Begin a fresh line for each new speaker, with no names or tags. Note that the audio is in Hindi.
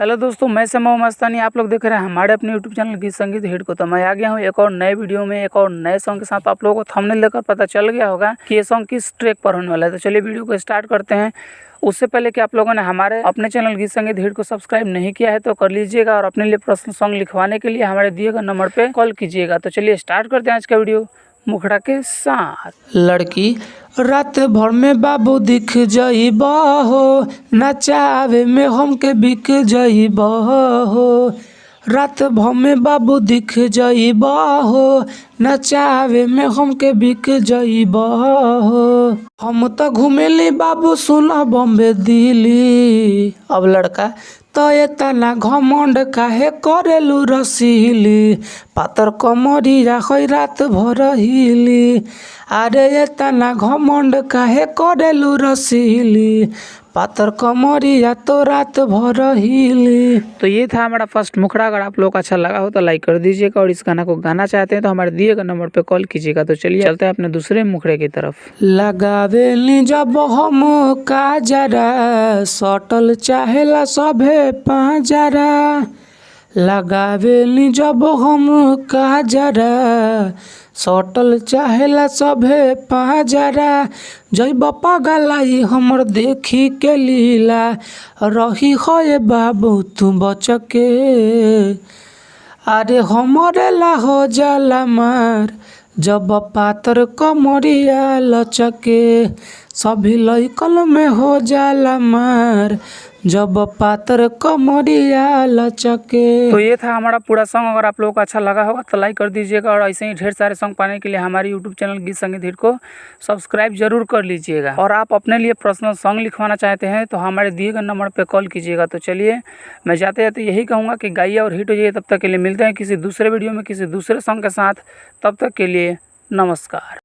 हेलो दोस्तों, मैं समय मस्तानी। आप लोग देख रहे हैं हमारे अपने यूट्यूब चैनल गीत संगीत हिट को। तो मैं आ गया हूँ एक और नए वीडियो में, एक और नए सॉन्ग के साथ। आप लोगों को थंबनेल देखकर पता चल गया होगा कि ये सॉन्ग किस ट्रैक पर होने वाला है। तो चलिए वीडियो को स्टार्ट करते हैं। उससे पहले कि आप लोगों ने हमारे अपने चैनल गीत संगीत हिट को सब्सक्राइब नहीं किया है तो कर लीजिएगा, और अपने लिए पर्सनल सॉन्ग लिखवाने के लिए हमारे दिए गए नंबर पर कॉल कीजिएगा। तो चलिए स्टार्ट करते हैं आज का वीडियो मुखड़ा के साथ।
लड़की रात भर में बाबू दिख जाइबा हो, नचावे में हमके बिक जाइबा हो। रात भर में बाबू दिख जाइबा हो, नचावे में हमके बिक जाइबा हो। हम तो घूमेली बाबू सुना बॉम्बे दिल्ली। अब लड़का तो ये तना घमंड काहे करेलू रसीली, पातर कमरिया खै रात भर हिली। अरे ये तना घमंड काहे करेलू रसीली, पातर कमरिया तो रात भर हिली।
तो ये था हमारा फर्स्ट मुखड़ा। अगर आप लोग को अच्छा लगा हो तो लाइक कर दीजिएगा, और इस गाना को गाना चाहते हैं तो हमारे दिए गए नंबर पे कॉल कीजिएगा। तो चलिए चलते हैं अपने दूसरे मुखड़े की तरफ।
लगावेली जब हम काजरा, सटल चाहेला सभे पाजरा। लगावेली जब हम काजरा, सटल चाहेला सभे पाजरा। जब पागलाई हमर देखी के लीला, रही है बाबू तू बचके। अरे हमरे ला हो जाला मार, जब पातर कमरिया लचके। सभी लइकन में हो जाला मार, जब पातर कमरिया लचके।
तो ये था हमारा पूरा सॉन्ग। अगर आप लोगों को अच्छा लगा होगा तो लाइक कर दीजिएगा, और ऐसे ही ढेर सारे सॉन्ग पाने के लिए हमारे यूट्यूब चैनल गीत संगीत हिट को सब्सक्राइब जरूर कर लीजिएगा। और आप अपने लिए पर्सनल सॉन्ग लिखवाना चाहते हैं तो हमारे दिए गए नंबर पर कॉल कीजिएगा। तो चलिए मैं जाते जाते यही कहूँगा कि गाइए और हिट हो जाइए। तब तक के लिए मिलते हैं किसी दूसरे वीडियो में किसी दूसरे सॉन्ग के साथ। तब तक के लिए नमस्कार।